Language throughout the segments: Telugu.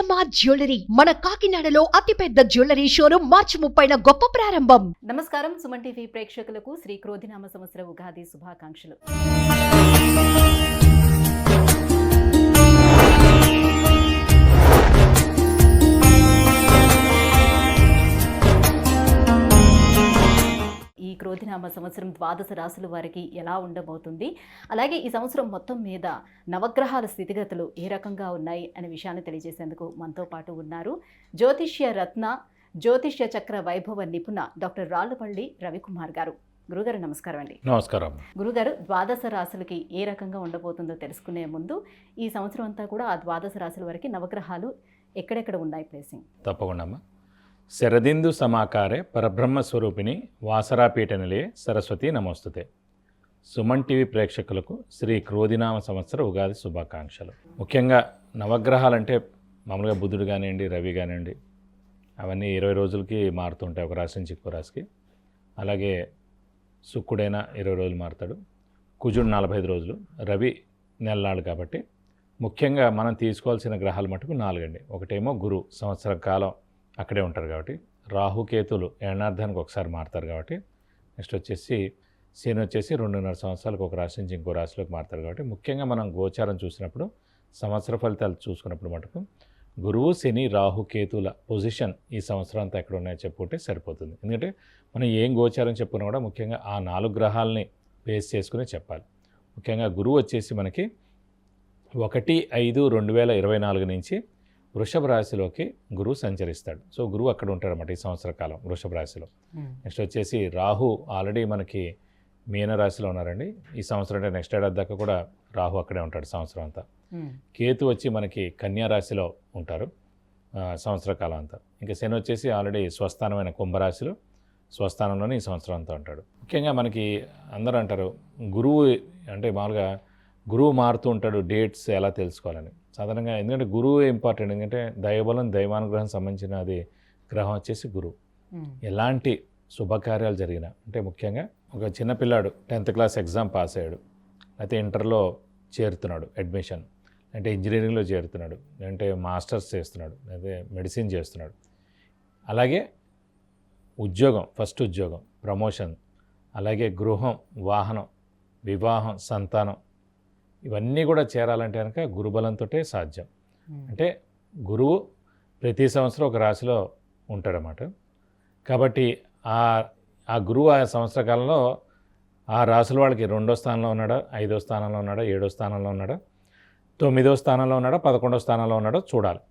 సిఎంఆర్ జ్యువెలరీ మన కాకినాడలో అతిపెద్ద జ్యువెలరీ షోరూమ్ మార్చి 30న గొప్ప ప్రారంభం. నమస్కారం సుమన్ టీవీ ప్రేక్షకులకు శ్రీ క్రోధినామ సంవత్సర ఉగాది శుభాకాంక్షలు. ఈ క్రోధినామ సంవత్సరం ద్వాదశ రాశుల వారికి ఎలా ఉండబోతుంది, అలాగే ఈ సంవత్సరం మొత్తం మీద నవగ్రహాల స్థితిగతులు ఏ రకంగా ఉన్నాయి అనే విషయాన్ని తెలియజేసేందుకు మనతో పాటు ఉన్నారు జ్యోతిష్య రత్న జ్యోతిష్య చక్ర వైభవ నిపుణ డాక్టర్ రాళ్లపల్లి రవికుమార్ గారు. గురుగారు నమస్కారం అండి. నమస్కారం. గురుగారు, ద్వాదశ రాశులకి ఏ రకంగా ఉండబోతుందో తెలుసుకునే ముందు ఈ సంవత్సరం అంతా కూడా ఆ ద్వాదశ రాశుల వరకు నవగ్రహాలు ఎక్కడెక్కడ ఉన్నాయి ప్లేసింగ్? తప్పకుండా అమ్మా. శరదిందు సమాకారే పరబ్రహ్మస్వరూపిణి వాసరాపీఠ నిలయే సరస్వతి నమోస్తుతే. సుమన్ టీవీ ప్రేక్షకులకు శ్రీ క్రోధినామ సంవత్సర ఉగాది శుభాకాంక్షలు. ముఖ్యంగా నవగ్రహాలంటే మామూలుగా బుధుడు కానివ్వండి, రవి కానివ్వండి, అవన్నీ 20 రోజులకి మారుతుంటాయి ఒక రాశి నుంచి ఇంకో రాశికి. అలాగే శుక్రుడైనా 20 రోజులు మారుతాడు, కుజుడు 45 రోజులు, రవి నెలనాడు. కాబట్టి ముఖ్యంగా మనం తీసుకోవాల్సిన గ్రహాలు మటుకు 4 అండి. ఒకటేమో గురు సంవత్సర కాలం అక్కడే ఉంటారు కాబట్టి, రాహుకేతులు ఏడార్థానికి ఒకసారి మారుతారు కాబట్టి, నెక్స్ట్ వచ్చేసి శని వచ్చేసి 2.5 సంవత్సరాలకు ఒక రాశి నుంచి ఇంకో రాశిలోకి మారుతారు కాబట్టి, ముఖ్యంగా మనం గోచారం చూసినప్పుడు సంవత్సర ఫలితాలు చూసుకున్నప్పుడు మటుకు గురువు, శని, రాహుకేతుల పొజిషన్ ఈ సంవత్సరం అంతా ఎక్కడ ఉన్నాయో చెప్పుకుంటే సరిపోతుంది. ఎందుకంటే మనం ఏం గోచారం చెప్పుకున్నా కూడా ముఖ్యంగా ఆ 4 గ్రహాలని బేస్ చేసుకుని చెప్పాలి. ముఖ్యంగా గురువు వచ్చేసి మనకి 1/5/2024 నుంచి వృషభ రాశిలోకి గురువు సంచరిస్తాడు. సో గురువు అక్కడ ఉంటాడన్నమాట ఈ సంవత్సర కాలం వృషభ రాశిలో. నెక్స్ట్ వచ్చేసి రాహు ఆల్రెడీ మనకి మీన రాశిలో ఉన్నారండి ఈ సంవత్సరం, అంటే నెక్స్ట్ ఏడాది దాకా కూడా రాహు అక్కడే ఉంటాడు సంవత్సరం అంతా. కేతు వచ్చి మనకి కన్యా రాశిలో ఉంటారు సంవత్సర కాలం అంతా. ఇంకా శని వచ్చేసి ఆల్రెడీ స్వస్థానమైన కుంభరాశిలో స్వస్థానంలోనే ఈ సంవత్సరం అంతా ఉంటాడు. ముఖ్యంగా మనకి అందరూ అంటారు గురువు అంటే మామూలుగా గురువు మారుతూ ఉంటాడు, డేట్స్ ఎలా తెలుసుకోవాలని. సాధారణంగా ఎందుకంటే గురువు ఇంపార్టెంట్, ఎందుకంటే దైవబలం దైవానుగ్రహం సంబంధించిన అది గ్రహం వచ్చేసి గురువు. ఎలాంటి శుభకార్యాలు జరిగినా, అంటే ముఖ్యంగా ఒక చిన్నపిల్లాడు 10th క్లాస్ ఎగ్జామ్ పాస్ అయ్యాడు, అయితే ఇంటర్లో చేరుతున్నాడు అడ్మిషన్, అంటే ఇంజనీరింగ్లో చేరుతున్నాడు, అంటే మాస్టర్స్ చేస్తున్నాడు, అయితే మెడిసిన్ చేస్తున్నాడు, అలాగే ఉద్యోగం, ఫస్ట్ ఉద్యోగం, ప్రమోషన్, అలాగే గృహం, వాహనం, వివాహం, సంతానం, ఇవన్నీ కూడా చేరాలంటే కనుక గురుబలంతో సాధ్యం. అంటే గురువు ప్రతి సంవత్సరం ఒక రాశిలో ఉంటాడన్నమాట. కాబట్టి ఆ గురువు ఆ సంవత్సర కాలంలో ఆ రాశుల వాళ్ళకి 2వ స్థానంలో ఉన్నాడా, 5వ స్థానంలో ఉన్నాడా, 7వ స్థానంలో ఉన్నాడా, 9వ స్థానంలో ఉన్నాడా, 11వ స్థానంలో ఉన్నాడో చూడాలి.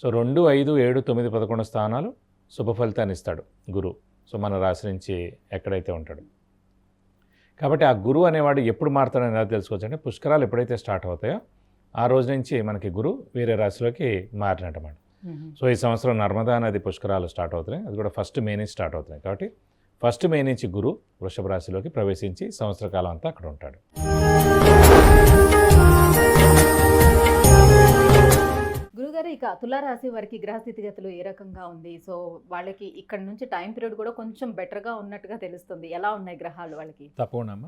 సో 2, 5, 7, 9, 11 స్థానాలు శుభ ఫలితాన్ని ఇస్తాడు గురువు. సో మన రాశి నుంచి ఎక్కడైతే ఉంటాడు. కాబట్టి ఆ గురువు అనేవాడు ఎప్పుడు మారుతాడని ఎలా తెలుసుకోవచ్చు అంటే, పుష్కరాలు ఎప్పుడైతే స్టార్ట్ అవుతాయో ఆ రోజు నుంచి మనకి గురువు వేరే రాశిలోకి మారినట్టమాట. సో ఈ సంవత్సరం నర్మదా నది పుష్కరాలు స్టార్ట్ అవుతున్నాయి, అది కూడా 1 మే నుంచి స్టార్ట్ అవుతున్నాయి. కాబట్టి 1 మే నుంచి గురువు వృషభ రాశిలోకి ప్రవేశించి సంవత్సర కాలం అంతా అక్కడ ఉంటాడు. గురుగారు, ఇక తులారాశి వారికి గ్రహ స్థితిగతులు ఏ రకంగా ఉంది? సో వాళ్ళకి ఇక్కడ నుంచి టైం పీరియడ్ కూడా కొంచెం బెటర్గా ఉన్నట్టుగా తెలుస్తుంది. ఎలా ఉన్నాయి గ్రహాలు వాళ్ళకి? తప్పకుండా అమ్మ.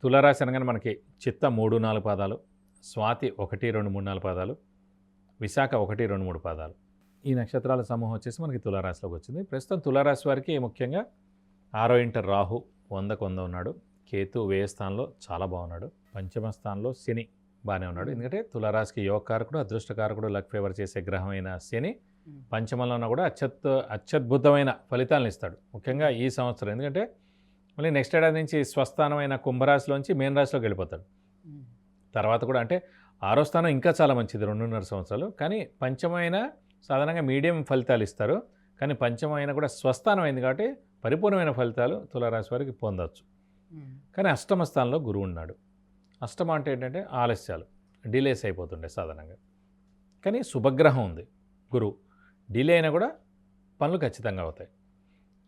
తులారాశి అనగానే మనకి చిత్త 3, 4 పాదాలు, స్వాతి 1, 2, 3, 4 పాదాలు, విశాఖ 1, 2, 3 పాదాలు, ఈ నక్షత్రాల సమూహం వచ్చేసి మనకి తులారాశిలోకి వచ్చింది. ప్రస్తుతం తులారాశి వారికి ముఖ్యంగా 6వ ఇంట రాహు 100కు 100 ఉన్నాడు, కేతు వ్యయ స్థానంలో చాలా బాగున్నాడు, పంచమ స్థానంలో శని బాగానే ఉన్నాడు. ఎందుకంటే తులారాశికి యోగకారకుడు, అదృష్టకారకుడు, లక్ ఫేవర్ చేసే గ్రహమైన శని పంచమంలో ఉన్నా కూడా అత్యద్భుతమైన ఫలితాలను ఇస్తాడు ముఖ్యంగా ఈ సంవత్సరం. ఎందుకంటే మళ్ళీ నెక్స్ట్ ఏడాది నుంచి స్వస్థానమైన కుంభరాశిలోంచి మీన రాశిలోకి వెళ్ళిపోతాడు. తర్వాత కూడా అంటే 6వ స్థానం ఇంకా చాలా మంచిది 2.5 సంవత్సరాలు, కానీ పంచమైన సాధారణంగా మీడియం ఫలితాలు ఇస్తారు, కానీ పంచమైన కూడా స్వస్థానం అయింది కాబట్టి పరిపూర్ణమైన ఫలితాలు తులారాశి వారికి పొందవచ్చు. కానీ అష్టమ స్థానంలో గురువు ఉన్నాడు. అష్టమ అంటే ఏంటంటే ఆలస్యాలు, డిలేస్ అయిపోతుండే సాధారణంగా, కానీ శుభగ్రహం ఉంది గురువు, డిలే అయినా కూడా పనులు ఖచ్చితంగా అవుతాయి,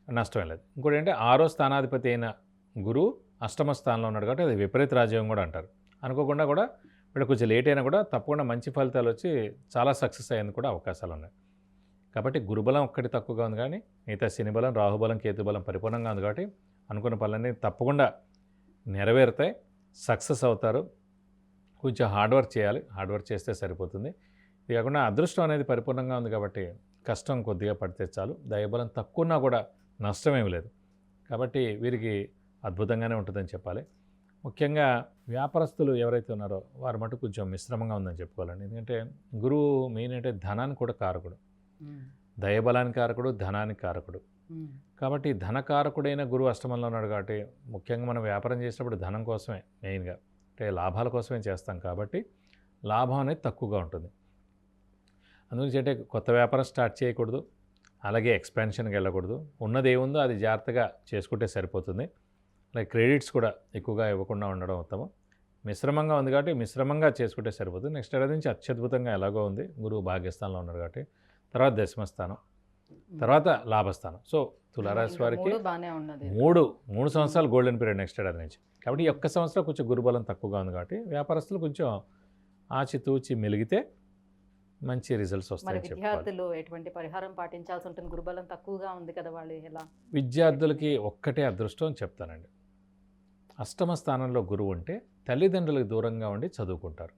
నష్టమే లేదు. ఇంకోటి ఏంటంటే 6వ స్థానాధిపతి అయిన గురువు అష్టమ స్థానంలో ఉన్నాడు కాబట్టి అది విపరీత రాజయోగం కూడా అంటారు. అనుకోకుండా కూడా వీళ్ళు కొంచెం లేట్ అయినా కూడా తప్పకుండా మంచి ఫలితాలు వచ్చి చాలా సక్సెస్ అయ్యేందుకు కూడా అవకాశాలు ఉన్నాయి. కాబట్టి గురుబలం ఒక్కటి తక్కువగా ఉంది, కానీ మిగతా శనిబలం, రాహుబలం, కేతుబలం పరిపూర్ణంగా ఉంది కాబట్టి అనుకున్న పనులన్నీ తప్పకుండా నెరవేరుతాయి, సక్సెస్ అవుతారు. కొంచెం హార్డ్ వర్క్ చేయాలి, హార్డ్ వర్క్ చేస్తే సరిపోతుంది. ఇది కాకుండా అదృష్టం అనేది పరిపూర్ణంగా ఉంది కాబట్టి కష్టం కొద్దిగా పడితే చాలు, దైవబలం తక్కువ ఉన్నా కూడా నష్టమేమి లేదు. కాబట్టి వీరికి అద్భుతంగానే ఉంటుందని చెప్పాలి. ముఖ్యంగా వ్యాపారస్తులు ఎవరైతే ఉన్నారో వారి మటు కొంచెం మిశ్రమంగా ఉందని చెప్పుకోవాలండి. ఎందుకంటే గురువు మెయిన్ అంటే ధనానికి కూడా కారకుడు, దైవబలానికి కారకుడు, ధనానికి కారకుడు. కాబట్టి ధనకారకుడైన గురువు అష్టమంలో ఉన్నాడు కాబట్టి ముఖ్యంగా మనం వ్యాపారం చేసినప్పుడు ధనం కోసమే మెయిన్గా, అంటే లాభాల కోసమే చేస్తాం కాబట్టి లాభం అనేది తక్కువగా ఉంటుంది. అందుగురించి అంటే కొత్త వ్యాపారం స్టార్ట్ చేయకూడదు, అలాగే ఎక్స్పాన్షన్కి వెళ్ళకూడదు. ఉన్నది ఏముందో అది జాగ్రత్తగా చేసుకుంటే సరిపోతుంది. అలాగే క్రెడిట్స్ కూడా ఎక్కువగా ఇవ్వకుండా ఉండడం ఉత్తమం. మిశ్రమంగా ఉంది కాబట్టి మిశ్రమంగా చేసుకుంటే సరిపోతుంది. నెక్స్ట్ ఏడాది నుంచి అత్యద్భుతంగా ఎలాగో ఉంది, గురువు భాగ్యస్థానంలో ఉన్నాడు కాబట్టి తర్వాత దశమస్థానం, తర్వాత లాభస్థానం. సో తులారాశి వారికి మూడు సంవత్సరాలు గోల్డెన్ పీరియడ్ నెక్స్ట్ ఏడాది నుంచి. కాబట్టి ఈ ఒక్క సంవత్సరం కొంచెం గురుబలం తక్కువగా ఉంది కాబట్టి వ్యాపారస్తులు కొంచెం ఆచితూచి మెలిగితే మంచి రిజల్ట్స్ వస్తాయి. విద్యార్థులు ఎటువంటి పరిహారం పాటించాల్సి ఉంటుంది? గురుబలం తక్కువగా ఉంది కదా, వాళ్ళు ఎలా? విద్యార్థులకి ఒక్కటే అదృష్టం అని చెప్తానండి. అష్టమ స్థానంలో గురువు ఉంటే తల్లిదండ్రులకు దూరంగా ఉండి చదువుకుంటారు.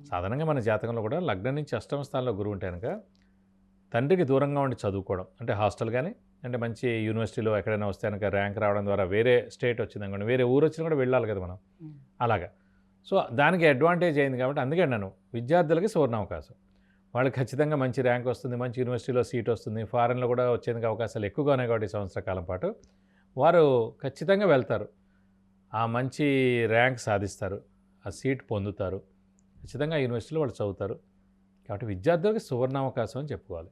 సాధారణంగా మన జాతకంలో కూడా లగ్నం నుంచి అష్టమ స్థానంలో గురువు ఉంటే కనుక తండ్రికి దూరంగా ఉండి చదువుకోవడం, అంటే హాస్టల్ కానీ అంటే మంచి యూనివర్సిటీలో ఎక్కడైనా వస్తే కనుక ర్యాంక్ రావడం ద్వారా వేరే స్టేట్ వచ్చింది అనుకోండి, వేరే ఊరు వచ్చినా కూడా వెళ్ళాలి కదా మనం, అలాగా. సో దానికి అడ్వాంటేజ్ అయింది కాబట్టి అందుకే నేను విద్యార్థులకి సువర్ణావకాశం. వాళ్ళకి ఖచ్చితంగా మంచి ర్యాంక్ వస్తుంది, మంచి యూనివర్సిటీలో సీట్ వస్తుంది, ఫారెన్లో కూడా వచ్చేందుకు అవకాశాలు ఎక్కువగా ఉన్నాయి కాబట్టి ఈ సంవత్సర కాలం పాటు వారు ఖచ్చితంగా వెళ్తారు, ఆ మంచి ర్యాంక్ సాధిస్తారు, ఆ సీట్ పొందుతారు, ఖచ్చితంగా యూనివర్సిటీలో వాళ్ళు చదువుతారు. కాబట్టి విద్యార్థులకి సువర్ణావకాశం అని చెప్పుకోవాలి.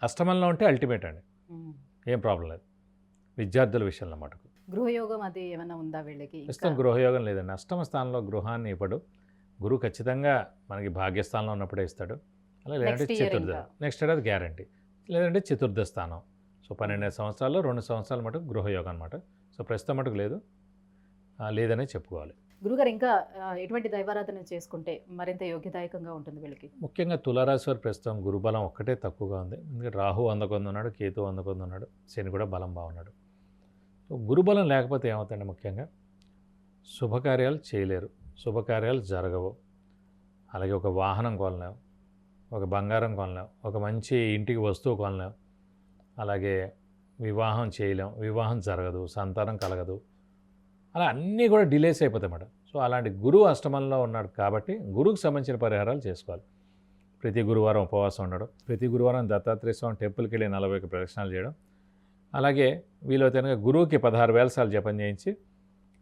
అష్టమంలో ఉంటే అల్టిమేట్ అండి, ఏం ప్రాబ్లం లేదు విద్యార్థుల విషయంలో మటుకు. గృహయోగం అది ఏమైనా ఉందా వీళ్ళకి? ప్రస్తుతం గృహయోగం లేదండి. అష్టమ స్థానంలో గృహాన్ని ఇవ్వడు గురువు, ఖచ్చితంగా మనకి భాగ్యస్థానంలో ఉన్నప్పుడే ఇస్తాడు. అలా లేదంటే చతుర్థ నెక్స్ట్ ఏడాది గ్యారంటీ, లేదంటే చతుర్థ స్థానం. సో 12 సంవత్సరాల్లో 2 సంవత్సరాల మటుకు గృహయోగం అనమాట. సో ప్రస్తుతం మటుకు లేదు, లేదనే చెప్పుకోవాలి. గురుగారు ఇంకా ఎటువంటి దైవారాధన చేసుకుంటే మరింత యోగ్యదాయకంగా ఉంటుంది వీళ్ళకి? ముఖ్యంగా తులారాశి వారు ప్రస్తుతం గురుబలం ఒక్కటే తక్కువగా ఉంది. ఎందుకంటే రాహు అందకొంది ఉన్నాడు, కేతు అందకొంది ఉన్నాడు, శని కూడా బలం బాగున్నాడు. సో గురుబలం లేకపోతే ఏమవుతుందంటే ముఖ్యంగా శుభకార్యాలు చేయలేరు, శుభకార్యాలు జరగవు. అలాగే ఒక వాహనం కొనలేం, ఒక బంగారం కొనలేం, ఒక మంచి ఇంటికి వస్తువు కొనలేం, అలాగే వివాహం చేయలేం, వివాహం జరగదు, సంతానం కలగదు, అలా అన్నీ కూడా డిలేస్ అయిపోతాయి అన్నమాట. సో అలాంటి గురువు అష్టమంలో ఉన్నాడు కాబట్టి గురువుకి సంబంధించిన పరిహారాలు చేసుకోవాలి. ప్రతి గురువారం ఉపవాసం ఉండడం, ప్రతి గురువారం దత్తాత్రేయ స్వామి టెంపుల్కి వెళ్ళి 41 ప్రదక్షిణాలు చేయడం, అలాగే వీలైతే కనుక గురువుకి 16,000 సార్లు జపం చేయించి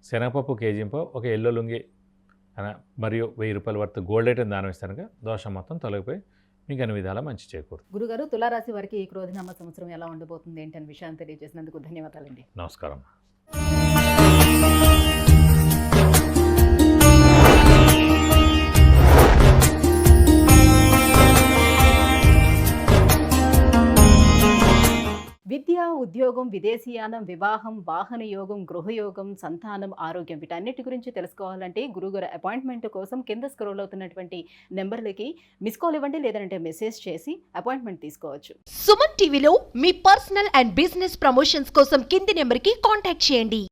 శనగపప్పు కేజీంపో ఒక ఎల్లో లుంగి మరియు 1000 రూపాయల వర్త్ గోల్డ్ ఐటెం దానం ఇస్తే కనుక దోషం మొత్తం తొలగిపోయి మీకు అన్ని విధాలా మంచి చేకూరు. గురుగారు, తులారాశి వారికి ఈ క్రోధినామ సంవత్సరం ఎలా ఉండబోతుంది ఏంటనే విషయాన్ని తెలియజేసినందుకు ధన్యవాదాలండి. నమస్కారం. విద్య, ఉద్యోగం, విదేశీయానం, వివాహం, వాహన యోగం, గృహయోగం, సంతానం, ఆరోగ్యం వీటన్నిటి గురించి తెలుసుకోవాలంటే గురుగారు అపాయింట్మెంట్ కోసం కింద స్క్రోల్ అవుతున్నటువంటి నెంబర్లకి మిస్ కాల్ ఇవ్వండి, లేదంటే మెసేజ్ చేసి అపాయింట్మెంట్ తీసుకోవచ్చు. సుమన్ టీవీలో మీ పర్సనల్ అండ్ బిజినెస్ ప్రమోషన్స్ కోసం కింది నెంబర్కి కాంటాక్ట్ చేయండి.